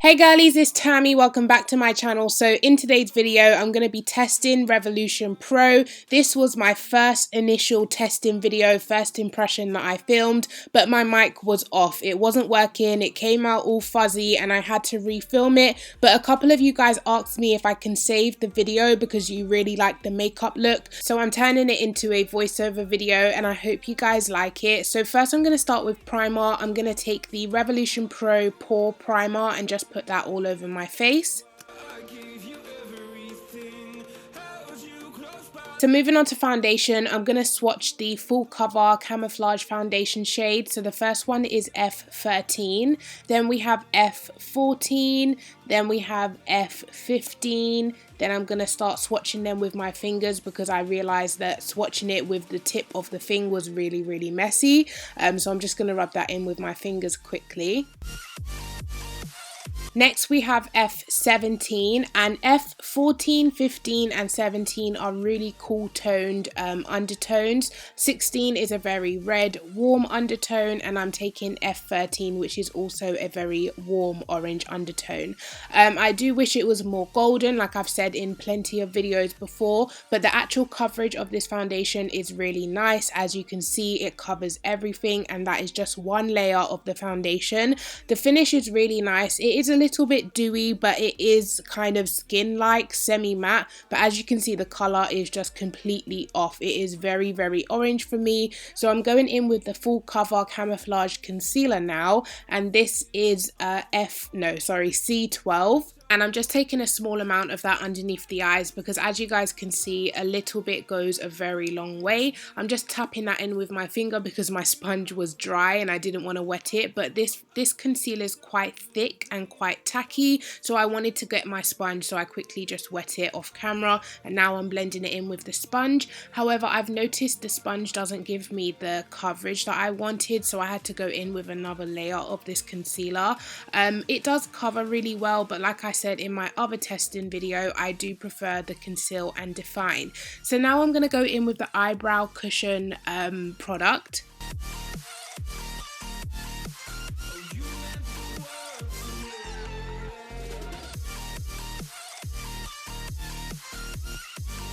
Hey girlies, it's Tammy. Welcome back to my channel. So in today's video, I'm going to be testing Revolution Pro. This was my first initial testing video, first impression that I filmed, but my mic was off. It wasn't working. It came out all fuzzy and I had to refilm it. But a couple of you guys asked me if I can save the video because you really like the makeup look. So I'm turning it into a voiceover video and I hope you guys like it. So first I'm going to start with primer. I'm going to take the Revolution Pro Pore Primer and just put that all over my face. So moving on to foundation, I'm going to swatch the full cover Camouflage foundation shade. So the first one is F13, then we have F14, then we have F15. Then I'm going to start swatching them with my fingers because I realized that swatching it with the tip of the thing was really messy. So I'm just going to rub that in with my fingers quickly. Next we have F17, and F14, 15 and 17 are really cool toned undertones. 16 is a very red warm undertone, and I'm taking F13, which is also a very warm orange undertone. I do wish it was more golden, like I've said in plenty of videos before, but the actual coverage of this foundation is really nice. As you can see, it covers everything, and that is just one layer of the foundation. The finish is really nice. It is a little bit dewy, but it is kind of skin like, semi matte, but as you can see the color is just completely off. It is very orange for me. So I'm going in with the full cover Camouflage concealer now, and this is C12. And I'm just taking a small amount of that underneath the eyes because, as you guys can see, a little bit goes a very long way. I'm just tapping that in with my finger because my sponge was dry and I didn't want to wet it. But this concealer is quite thick and quite tacky, so I wanted to get my sponge, so I quickly just wet it off camera, and now I'm blending it in with the sponge. However, I've noticed the sponge doesn't give me the coverage that I wanted, so I had to go in with another layer of this concealer. It does cover really well, but like I said in my other testing video, I do prefer the conceal and define. So now I'm going to go in with the Eyebrow Cushion product.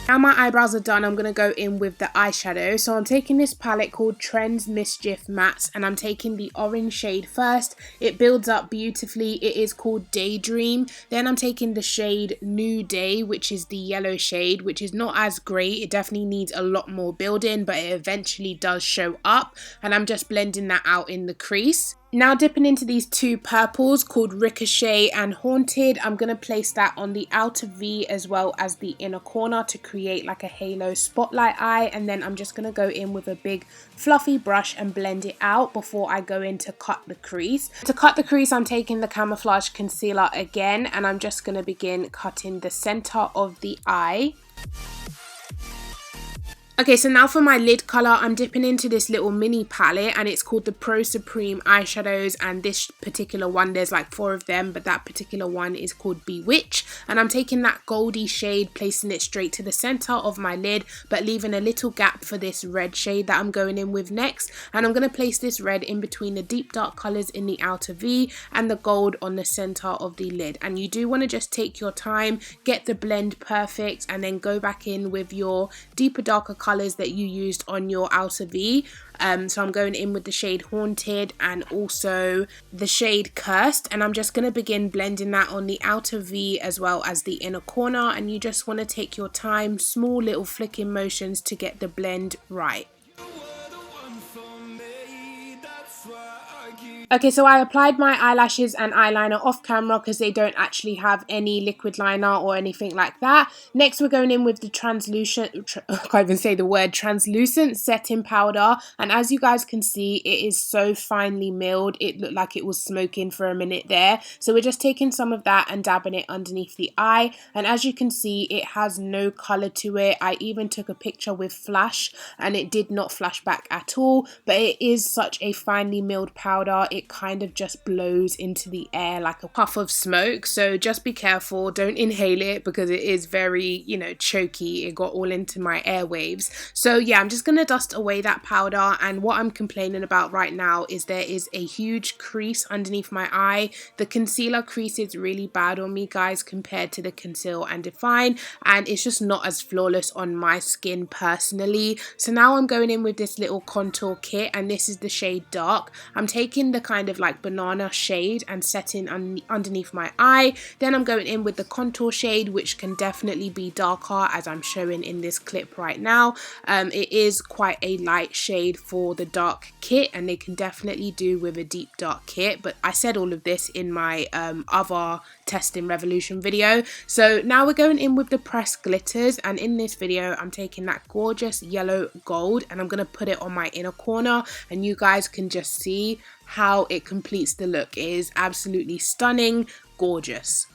Now my eyebrows are done, I'm going to go in with the eyeshadow. So I'm taking this palette called Trends Mischief Mattes, and I'm taking the orange shade first. It builds up beautifully. It is called Daydream. Then I'm taking the shade New Day, which is the yellow shade, which is not as great. It definitely needs a lot more building, but it eventually does show up. And I'm just blending that out in the crease. Now dipping into these two purples called Ricochet and Haunted, I'm going to place that on the outer V as well as the inner corner to create like a halo spotlight eye, and then I'm just going to go in with a big fluffy brush and blend it out before I go in to cut the crease. To cut the crease, I'm taking the Camouflage concealer again, and I'm just going to begin cutting the center of the eye. Okay, so now for my lid colour, I'm dipping into this little mini palette, and it's called the Pro Supreme eyeshadows, and this particular one, there's like 4 of them, but that particular one is called Bewitch, and I'm taking that goldy shade, placing it straight to the centre of my lid, but leaving a little gap for this red shade that I'm going in with next, and I'm going to place this red in between the deep dark colours in the outer V and the gold on the centre of the lid. And you do want to just take your time, get the blend perfect, and then go back in with your deeper darker colours that you used on your outer V. So I'm going in with the shade Haunted and also the shade Cursed, and I'm just going to begin blending that on the outer V as well as the inner corner, and you just want to take your time, small little flicking motions to get the blend right. Okay, so I applied my eyelashes and eyeliner off camera because they don't actually have any liquid liner or anything like that. Next, we're going in with the translucent setting powder. And as you guys can see, it is so finely milled. It looked like it was smoking for a minute there. So we're just taking some of that and dabbing it underneath the eye. And as you can see, it has no color to it. I even took a picture with flash and it did not flash back at all. But it is such a finely milled powder. powder, it kind of just blows into the air like a puff of smoke. So just be careful, don't inhale it because it is very, you know, choky. It got all into my airwaves. So yeah, I'm just going to dust away that powder. And what I'm complaining about right now is there is a huge crease underneath my eye. The concealer crease is really bad on me, guys, compared to the Conceal and Define, and it's just not as flawless on my skin personally. So now I'm going in with this little contour kit, and this is the shade Dark. I'm taking the kind of like banana shade and setting underneath my eye. Then I'm going in with the contour shade, which can definitely be darker, as I'm showing in this clip right now. It is quite a light shade for the dark kit, and they can definitely do with a deep dark kit, but I said all of this in my other testing Revolution video. So now we're going in with the pressed glitters, and in this video I'm taking that gorgeous yellow gold and I'm going to put it on my inner corner, and you guys can just see how it completes the look. It is absolutely stunning, gorgeous.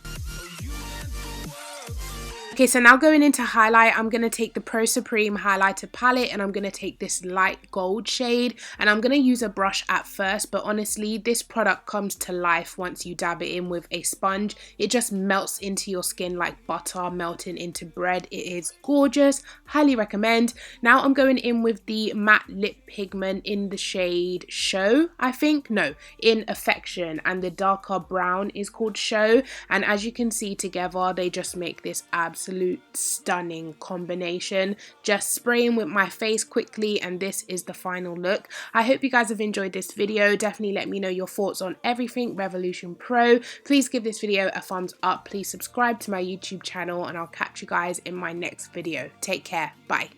Okay, so now going into highlight, I'm going to take the Pro Supreme highlighter palette and I'm going to take this light gold shade, and I'm going to use a brush at first, but honestly this product comes to life once you dab it in with a sponge. It just melts into your skin like butter melting into bread. It is gorgeous, highly recommend. Now I'm going in with the matte lip pigment in the shade Show, I think, no, in Affection, and the darker brown is called Show, and as you can see together they just make this absolute stunning combination. Just spraying with my face quickly, and this is the final look. I hope you guys have enjoyed this video. Definitely let me know your thoughts on everything Revolution Pro. Please give this video a thumbs up. Please subscribe to my YouTube channel, and I'll catch you guys in my next video. Take care. Bye.